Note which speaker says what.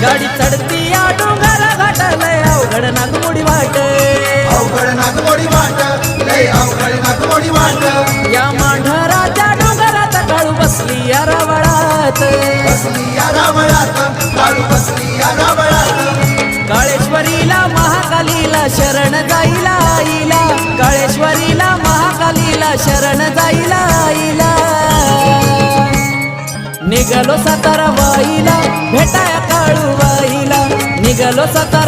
Speaker 1: गाडी चढती या डोंगर घाटालय अवघड नागमोडी वाट,
Speaker 2: अवघड नागमोडी वाट, लय अवघड नागमोडी वाट.
Speaker 1: या मांढराच्या डोंगरात काळू बसली या रावळात,
Speaker 2: बसली या रावळात, काळू बसली या रावळात.
Speaker 1: काळेश्वरीला महाकालीला शरण जाईला आईला, काळेश्वरीला महाकालीला शरण जाईला आईला. निघालो सातारा वाईला भेटाया काळू बाईला, निघालो सातारा